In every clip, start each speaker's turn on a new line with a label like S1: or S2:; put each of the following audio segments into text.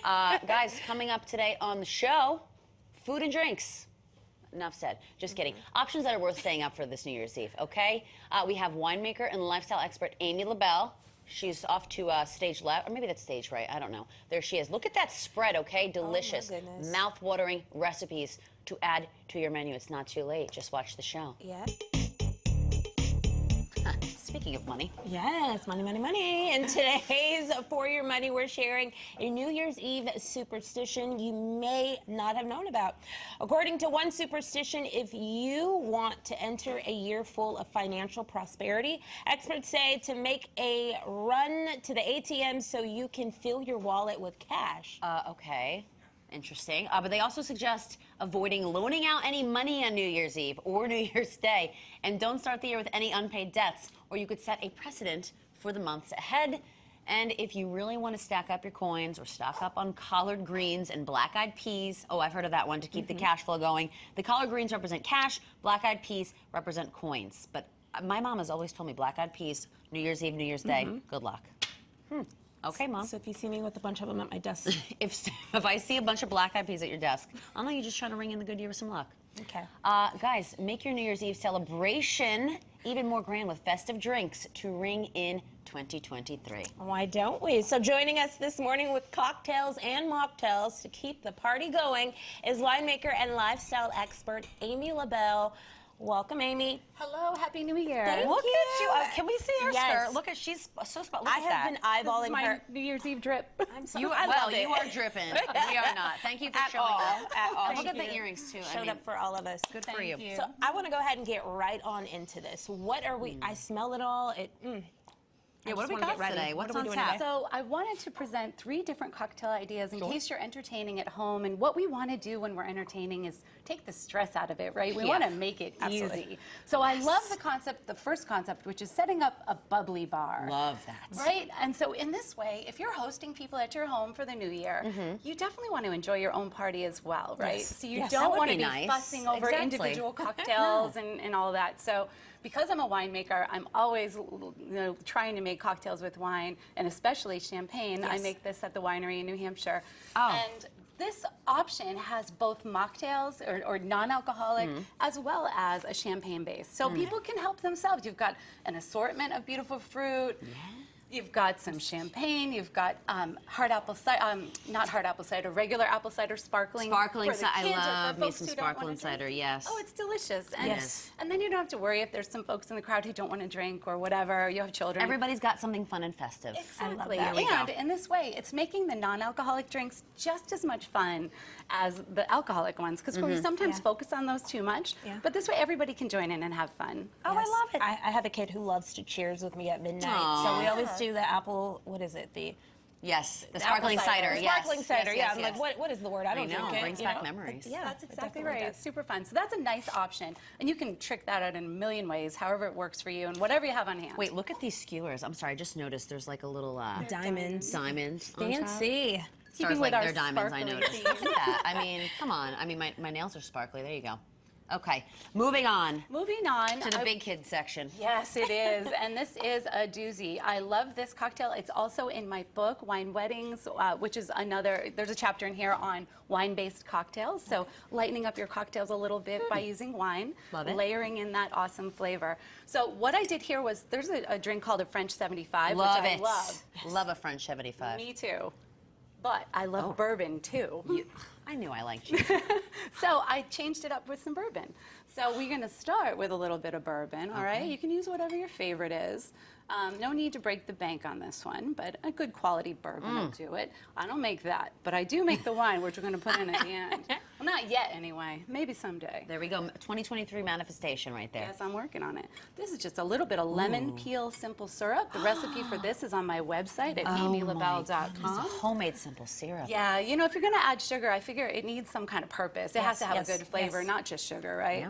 S1: Guys, coming up today on the show, food and drinks. Enough said. Just kidding. Options that are worth staying up for this New Year's Eve, okay? We have winemaker and lifestyle expert Amy LaBelle. She's off to stage left, or maybe that's stage right. I don't know. There she is. Look at that spread, okay? Delicious, mouth-watering recipes to add to your menu. It's not too late. Just watch the show.
S2: Yeah.
S1: Speaking of money.
S2: Yes, money, money, money. And today's For Your Money, we're sharing a New Year's Eve superstition you may not have known about. According to one superstition, if you want to enter a year full of financial prosperity, experts say to make a run to the ATM so you can fill your wallet with cash.
S1: Okay. Interesting. But they also suggest avoiding loaning out any money on New Year's Eve or New Year's Day. And don't start the year with any unpaid debts, or you could set a precedent for the months ahead. And if you really want to stack up your coins or stock up on collard greens and black-eyed peas, oh, I've heard of that one, to keep the cash flow going. The collard greens represent cash, black-eyed peas represent coins. But my mom has always told me black-eyed peas, New Year's Eve, New Year's Day, good luck. Okay, Mom.
S2: So if you see me with a bunch of them at my desk.
S1: If I see a bunch of black-eyed peas at your desk, I'll know you're just trying to ring in the good year with some luck.
S2: Okay.
S1: Guys, make your New Year's Eve celebration even more grand with festive drinks to ring in 2023.
S2: Why don't we? So joining us this morning with cocktails and mocktails to keep the party going is winemaker and lifestyle expert Amy LaBelle. Welcome, Amy.
S3: Hello, Happy New Year.
S1: Look at you. Can we see her
S2: Yes.
S1: skirt? Look at, she's so spot. Look
S2: I
S1: at
S2: have
S1: that.
S2: been eyeballing
S3: my
S2: her.
S3: New Year's Eve drip.
S2: I'm so
S1: You are dripping. We are not. Thank you for
S2: At
S1: showing
S2: all,
S1: up.
S2: at all.
S1: Look at
S2: Thank
S1: the
S2: you.
S1: earrings, too.
S2: Showed up for all of us.
S1: Good for you.
S2: So I want to go ahead and get right on into this. What are we? I smell it all.
S1: Yeah, what do we got today? What's on tap?
S3: So I wanted to present 3 different cocktail ideas in case you're entertaining at home. And what we want to do when we're entertaining is take the stress out of it, right? We want to make it easy. So I love the concept, the first concept, which is setting up a bubbly bar.
S1: Love that.
S3: Right? And so in this way, if you're hosting people at your home for the new year, you definitely want to enjoy your own party as well, right?
S2: Yes.
S3: So you
S2: Yes.
S3: don't
S1: That would
S3: want to
S1: be
S3: be
S1: nice.
S3: fussing over individual cocktails and all that. So because I'm a winemaker, I'm always trying to make cocktails with wine, and especially champagne. I make this at the winery in New Hampshire. And this option has both mocktails or non-alcoholic as well as a champagne base. So people can help themselves. You've got an assortment of beautiful fruit. You've got some champagne. You've got hard apple cider, not hard apple cider, regular apple cider, sparkling.
S1: Sparkling
S3: for the
S1: cider.
S3: kids or
S1: I
S3: for
S1: love me
S3: folks
S1: some
S3: who don't wanna
S1: sparkling
S3: drink.
S1: cider, yes.
S3: Oh, it's delicious. And,
S2: Yes.
S3: and then you don't have to worry if there's some folks in the crowd who don't want to drink or whatever. You have children.
S1: Everybody's got something fun and festive.
S3: Exactly.
S1: There we go.
S3: And in this way, it's making the non-alcoholic drinks just as much fun as the alcoholic ones, because we sometimes focus on those too much. But this way, everybody can join in and have fun.
S2: Oh, I love it. I have a kid who loves to cheers with me at midnight. So we always do the apple, what is it?
S1: Yes, the sparkling cider.
S2: The
S1: Yes.
S2: sparkling cider,
S1: Yes,
S2: yeah.
S1: yes,
S2: I'm
S1: yes.
S2: like, what is the word? I don't
S1: know,
S2: drink it.
S1: brings back memories.
S2: Yeah,
S3: That's
S2: it
S3: exactly
S2: definitely
S3: right.
S2: does.
S3: It's super fun. So that's a nice option. And you can trick that out in a million ways, however it works for you and whatever you have on hand.
S1: Wait, look at these skewers. I'm sorry, I just noticed there's like a little
S2: Diamonds.
S1: diamond on top.
S2: Fancy.
S1: Stars
S3: Keeping
S1: like
S3: with our
S1: they're diamonds, I
S3: sparkly
S1: noticed.
S3: theme.
S1: Look at that. I mean, come on. I mean, my nails are sparkly. There you go. Okay, moving on
S3: Moving on.
S1: to the big kids section.
S3: Yes, it is. And this is a doozy. I love this cocktail. It's also in my book, Wine Weddings, which is there's a chapter in here on wine-based cocktails. So lightening up your cocktails a little bit by using wine,
S1: Love it.
S3: layering in that awesome flavor. So what I did here was, there's a drink called a French 75,
S1: Love
S3: which
S1: it.
S3: I love.
S1: Love a French 75.
S3: Me too. But I love bourbon too.
S1: I knew I liked you.
S3: So I changed it up with some bourbon. So we're going to start with a little bit of bourbon, all right? You can use whatever your favorite is. No need to break the bank on this one, but a good quality bourbon will do it. I don't make that, but I do make the wine, which we're going to put in at the end. Well, not yet anyway. Maybe someday.
S1: There we go. 2023 manifestation right there.
S3: Yes, I'm working on it. This is just a little bit of lemon peel simple syrup. The recipe for this is on my website at amylabelle.com.
S1: Homemade simple syrup.
S3: Yeah, you know, if you're going to add sugar, I figure it needs some kind of purpose. It has to have
S2: yes,
S3: a good flavor,
S2: yes.
S3: not just sugar, right?
S1: Yeah.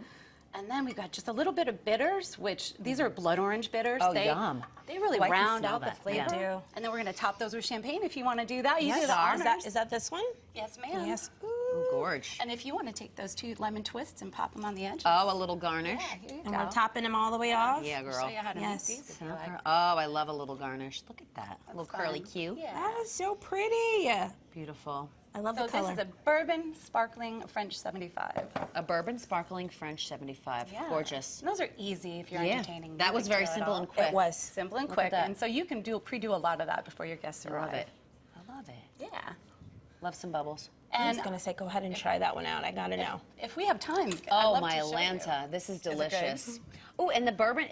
S3: And then we've got just a little bit of bitters, which these are blood orange bitters.
S1: Oh, yum.
S3: They really
S1: Oh, I can
S3: round
S1: smell
S3: out the
S1: that.
S3: flavor.
S1: Yeah.
S2: They do.
S3: And then we're going to top those with champagne if you want to do that. You
S1: Yes,
S3: do the
S1: are.
S3: honors.
S2: Is that this one?
S3: Yes, ma'am.
S2: Yes.
S1: Ooh, gorge.
S3: And if you want to take those 2 lemon twists and pop them on the edges.
S1: Oh, a little garnish.
S3: Yeah, here you
S2: And
S3: go.
S2: we're topping them all the way off.
S1: Yeah,
S3: I'll
S1: girl.
S3: show you how to
S2: Yes.
S3: make these if you like.
S1: Oh, I love a little garnish. Look at that. A little curly
S3: fun.
S1: Q.
S3: Yeah.
S2: That is so pretty.
S1: Beautiful.
S2: I love
S3: So
S2: the color.
S3: this is a bourbon sparkling French 75.
S1: A bourbon sparkling French 75.
S3: Yeah.
S1: Gorgeous.
S3: And those are easy if you're
S1: Yeah.
S3: entertaining.
S1: That
S3: No
S1: was
S3: big
S1: very
S3: deal at
S1: simple
S3: all.
S1: and quick.
S2: It was.
S3: Simple and
S1: Look at
S3: quick,
S1: that.
S3: and so you can pre-do a lot of that before your guests arrive.
S1: Love it. I love it.
S3: Yeah.
S1: Love some bubbles.
S2: I was
S3: And
S2: going to say, go ahead and try that one out. I got to know.
S3: if we have time, I'd
S1: Oh,
S3: love
S1: my
S3: to show you.
S1: Atlanta. This is
S3: it good?
S1: delicious. Oh, and the bourbon,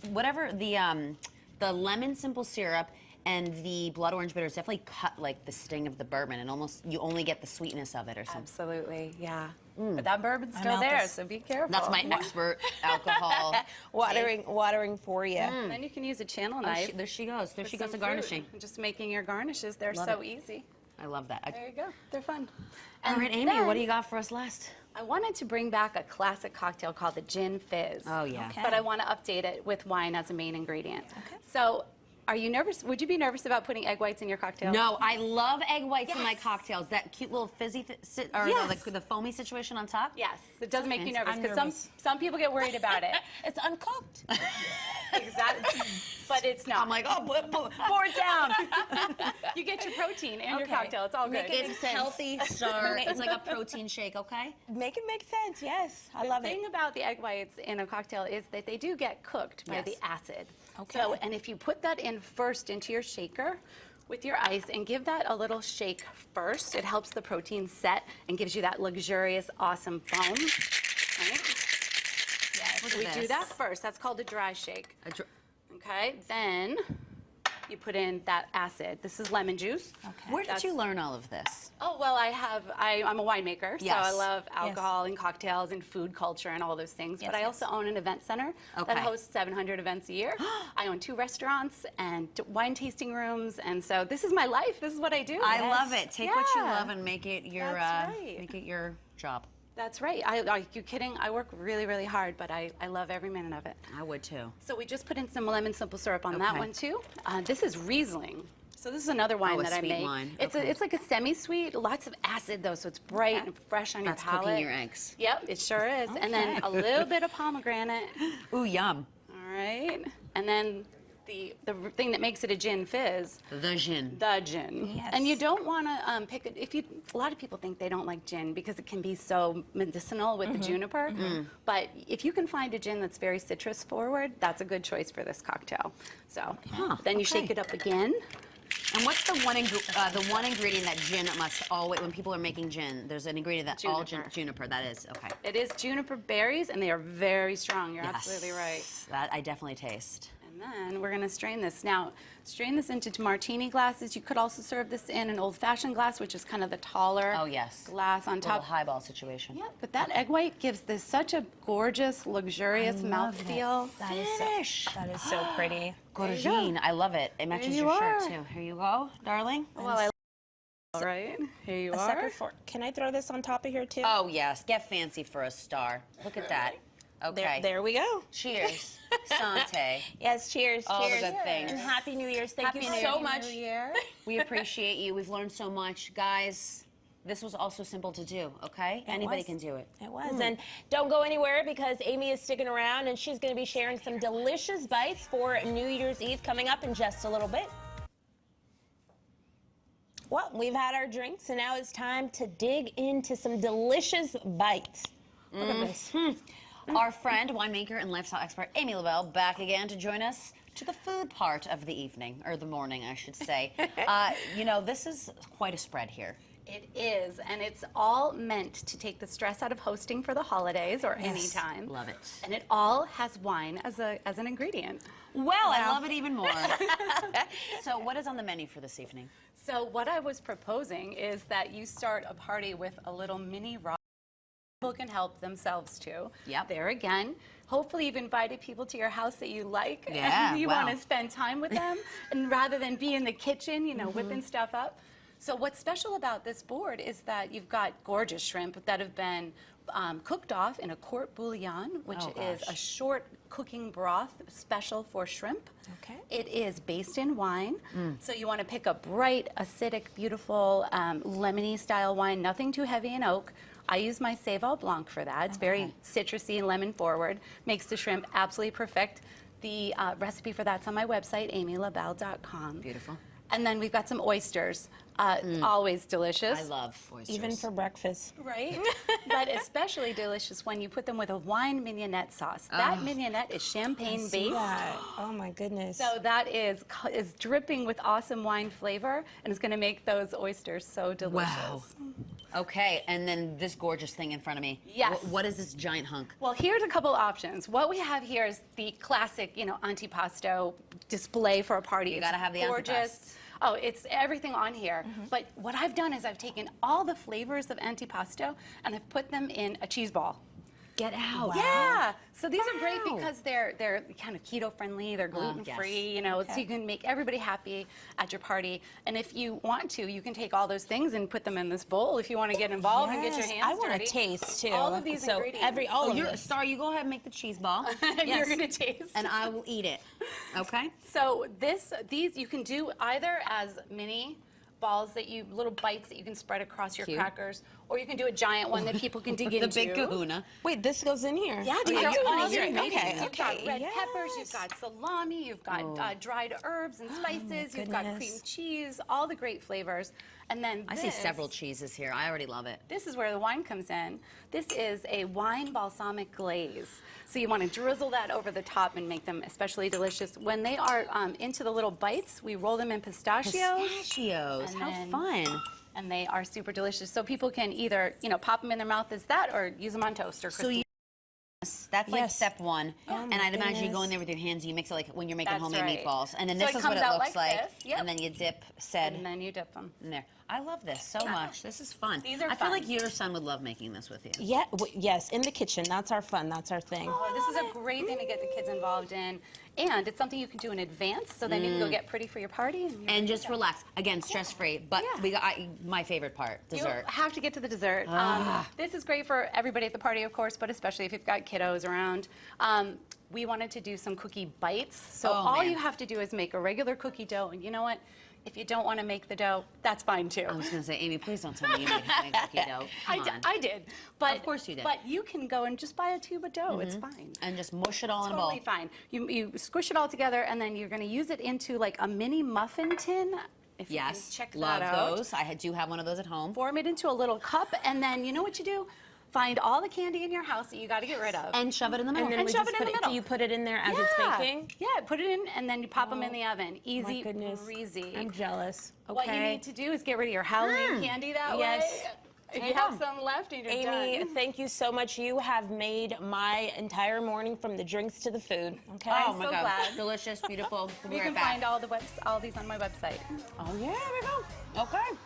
S1: whatever the lemon simple syrup and the blood orange bitters definitely cut like the sting of the bourbon, and almost you only get the sweetness of it or something.
S3: Absolutely, yeah. But that bourbon's still
S2: out
S3: there,
S2: this.
S3: so be careful.
S1: That's my expert alcohol.
S2: Watering for you.
S3: And then you can use a channel knife.
S1: There she goes. There
S3: with
S1: she goes
S3: some
S1: to garnishing.
S3: fruit. Just making your garnishes. They're
S1: Love
S3: so
S1: it.
S3: easy.
S1: I love that.
S3: There you go. They're fun.
S1: All right, Amy, what do you got for us last?
S3: I wanted to bring back a classic cocktail called the Gin Fizz.
S1: Oh, yeah.
S2: Okay.
S3: But I want to update it with wine as a main ingredient. So, are you nervous? Would you be nervous about putting egg whites in your cocktail?
S1: No, I love egg whites in my
S3: Yes.
S1: cocktails. That cute little fizzy,
S3: Yes.
S1: the foamy situation on top.
S3: Yes. It does make you nervous
S2: I'm
S3: because
S2: nervous.
S3: some people get worried about it.
S2: It's uncooked.
S3: Exactly. But it's not.
S1: I'm like, oh, pour it down.
S3: You get your protein in your
S2: Okay.
S3: cocktail. It's all good.
S2: Make it
S1: It's healthy start. It's like a protein shake, okay?
S2: Make it make sense. Yes. I love
S3: The
S2: it.
S3: thing about the egg whites in a cocktail is that they do get cooked by
S1: Yes.
S3: the acid.
S2: Okay.
S3: So, and if you put that in first into your shaker with your ice and give that a little shake first, it helps the protein set and gives you that luxurious, awesome foam. Right?
S1: Look
S3: So
S1: at
S3: we do
S1: this.
S3: that first. That's called a dry shake. Okay. Then you put in that acid. This is lemon juice.
S2: Okay.
S1: Where did
S3: That's-
S1: you learn all of this?
S3: Oh, well, I'm a winemaker, so I
S1: Yes.
S3: love alcohol and cocktails and food culture and all those things.
S2: Yes,
S3: But I
S2: yes.
S3: also own an event center
S1: Okay.
S3: that hosts 700 events a year. I own 2 restaurants and wine tasting rooms, and so this is my life. This is what I do.
S1: I love it. Take what you
S3: Yeah.
S1: love and make it your
S3: That's right.
S1: make it your job.
S3: That's right. Are you kidding? I work really, really hard, but I love every minute of it.
S1: I would too.
S3: So we just put in some lemon simple syrup on that
S1: Okay.
S3: one too. This is Riesling. So this is another wine
S1: a
S3: that I
S1: sweet
S3: make.
S1: wine.
S3: It's
S1: Okay.
S3: it's like a semi-sweet, lots of acid though, so it's bright
S1: Okay.
S3: and fresh on
S1: That's
S3: your palate.
S1: cooking your eggs.
S3: Yep, it sure is. And then a little bit of pomegranate.
S1: Ooh, yum.
S3: All right. And then the thing that makes it a gin fizz,
S1: The gin.
S3: the gin.
S2: Yes.
S3: And you don't want to pick it. A lot of people think they don't like gin because it can be so medicinal with the juniper. But if you can find a gin that's very citrus forward, that's a good choice for this cocktail. So then you shake
S1: okay.
S3: it up again.
S1: And what's the one ingredient that gin must always, when people are making gin, there's an ingredient that all juniper, that is, okay.
S3: It is juniper berries, and they are very strong. You're absolutely right.
S1: That I definitely taste.
S3: And then we're going to strain this. Now, strain this into martini glasses. You could also serve this in an old-fashioned glass, which is kind of the taller
S1: Oh, yes.
S3: glass on
S1: Little
S3: top.
S1: highball situation.
S3: Yeah, but that egg white gives this such a gorgeous, luxurious mouthfeel.
S2: That is so pretty.
S1: Gorgine, I love it. It matches
S3: you
S1: your shirt
S3: are.
S1: too. Here you go, darling.
S3: Well, I all right, here you
S2: A
S3: are.
S2: separate fork. Can I throw this on top of here too?
S1: Oh yes, get fancy for a star. Look at that. Okay.
S2: There we go.
S1: Cheers. Sante.
S2: Yes, cheers,
S1: All the
S2: cheers.
S1: good things.
S2: And Happy New Year's. Thank you
S3: Happy
S2: so
S3: New
S2: much.
S3: Year.
S1: We appreciate you. We've learned so much, guys. This was also simple to do. Okay, anybody
S2: was.
S1: can do it.
S2: It was. And don't go anywhere because Amy is sticking around and she's going to be sharing some delicious bites for New Year's Eve coming up in just a little bit. Well, we've had our drinks and now it's time to dig into some delicious bites. Look at this.
S1: Our friend, winemaker, and lifestyle expert Amy LaBelle back again to join us to the food part of the evening, or the morning, I should say. You know, this is quite a spread here.
S3: It is, and it's all meant to take the stress out of hosting for the holidays or any time.
S1: Love it.
S3: And it all has wine as an ingredient.
S1: Well, I love it even more. So what is on the menu for this evening?
S3: So what I was proposing is that you start a party with a little mini rock. People can help themselves too.
S1: Yep.
S3: There again. Hopefully you've invited people to your house that you like.
S1: Yeah,
S3: And you
S1: wow.
S3: want to spend time with them, and rather than be in the kitchen, you know, whipping stuff up. So what's special about this board is that you've got gorgeous shrimp that have been cooked off in a court bouillon, which
S1: Oh,
S3: is
S1: gosh.
S3: a short cooking broth special for shrimp.
S2: Okay.
S3: It is based in wine, so you want to pick a bright, acidic, beautiful, lemony style wine, nothing too heavy in oak. I use my Seyval Blanc for that. It's very citrusy and lemon forward. Makes the shrimp absolutely perfect. The recipe for that's on my website, amylabelle.com.
S1: Beautiful.
S3: And then we've got some oysters. Always delicious.
S1: I love oysters.
S2: Even for breakfast.
S3: Right? But especially delicious when you put them with a wine mignonette sauce. That mignonette is champagne based.
S2: Yeah. Oh my goodness.
S3: So that is dripping with awesome wine flavor, and it's going to make those oysters so delicious.
S1: Wow. Okay, and then this gorgeous thing in front of me.
S3: Yes.
S1: What is this giant hunk?
S3: Well, here's a couple options. What we have here is the classic, antipasto display for a party.
S1: You gotta have the
S3: gorgeous.
S1: antipasto.
S3: Oh, it's everything on here. But what I've done is I've taken all the flavors of antipasto and I've put them in a cheese ball.
S1: Get out.
S2: Wow.
S3: Yeah. So these are great
S1: Wow.
S3: because they're kind of keto friendly, they're gluten free,
S1: yes.
S3: so you can make everybody happy at your party. And if you want to, you can take all those things and put them in this bowl if you want to get involved and get your
S2: Yes,
S3: hands
S2: I want
S3: dirty.
S2: to taste too.
S3: All of these
S2: so
S3: ingredients.
S2: all of
S1: You're,
S2: this.
S1: Star, you go ahead and make the cheese ball,
S3: And
S2: Yes.
S3: you're going to taste.
S1: and I will eat it. Okay?
S3: So these you can do either as mini balls little bites that you can spread across your
S1: Cute.
S3: crackers, or you can do a giant one that people can dig
S1: The
S3: into.
S1: big kahuna.
S2: Wait, this goes in here.
S3: Yeah,
S2: Oh,
S3: these are
S2: you're
S3: all
S2: doing
S3: the
S2: it.
S3: ingredients.
S2: Okay,
S3: You've got red
S2: yes.
S3: peppers, you've got salami, you've got dried herbs and spices, you've got cream
S2: goodness.
S3: cheese, all the great flavors. And then
S1: I see several cheeses here. I already love it.
S3: This is where the wine comes in. This is a wine balsamic glaze. So you want to drizzle that over the top and make them especially delicious. When they are into the little bites, we roll them in pistachios.
S1: Pistachios.
S3: And
S1: How
S3: then-
S1: fun.
S3: And they are super delicious. So people can either, pop them in their mouth as that or use them on toast or
S1: So
S3: crispy.
S1: that's like
S2: Yes.
S1: step one.
S2: Oh,
S1: and
S2: my
S1: I'd imagine you go
S2: goodness.
S1: in there with your hands and you mix it like when you're making
S3: That's
S1: homemade
S3: right.
S1: meatballs. And then
S3: So
S1: this
S3: it
S1: is what
S3: comes
S1: it
S3: out
S1: looks
S3: like
S1: like.
S3: this, yep.
S1: And then you dip said
S3: And then you dip them.
S1: in there. I love this so much. This is fun.
S3: These are
S1: I feel
S3: fun.
S1: like your son would love making this with you.
S2: Yeah. Yes, in the kitchen. That's our fun. That's our thing.
S3: Oh, this is a great thing to get the kids involved in. And it's something you can do in advance, so then you can go get pretty for your party. And,
S1: And just relax. Again, stress-free. But
S3: Yeah.
S1: we got my favorite part, dessert.
S3: You have to get to the dessert. This is great for everybody at the party, of course, but especially if you've got kiddos around. We wanted to do some cookie bites. So
S1: Oh,
S3: all
S1: man.
S3: you have to do is make a regular cookie dough. And you know what? If you don't want to make the dough, that's fine too.
S1: I was going to say, Amy, please don't tell me you made homemade cookie dough. Come on.
S3: I did. But,
S1: Of course you did.
S3: But you can go and just buy a tube of dough. It's fine.
S1: And just mush it all in a bowl.
S3: Totally fine. You squish it all together, and then you're going to use it into like a mini muffin tin. If you
S1: Yes,
S3: can check
S1: love
S3: that out.
S1: those. I do have one of those at home.
S3: Form it into a little cup, and then you know what you do? Find all the candy in your house that you got to get rid of.
S1: And shove it in the middle.
S2: And then
S3: And
S2: we
S3: shove
S2: just
S3: it in
S2: put
S3: the
S2: it. Do
S3: middle.
S2: you put it in there as it's baking?
S3: Yeah, put it in, and then you pop them in the oven. Easy,
S2: My goodness.
S3: breezy.
S2: I'm jealous. Okay.
S3: What you need to do is get rid of your Halloween candy that
S2: Yes.
S3: way. If you have some left, and you're
S2: Amy,
S3: done.
S2: thank you so much. You have made my entire morning from the drinks to the food. Okay.
S1: Oh my
S3: so
S1: God.
S3: glad.
S1: Delicious, beautiful. We'll be
S3: You
S1: right
S3: can
S1: back.
S3: find all these on my website.
S1: Oh, yeah, there we go. Okay.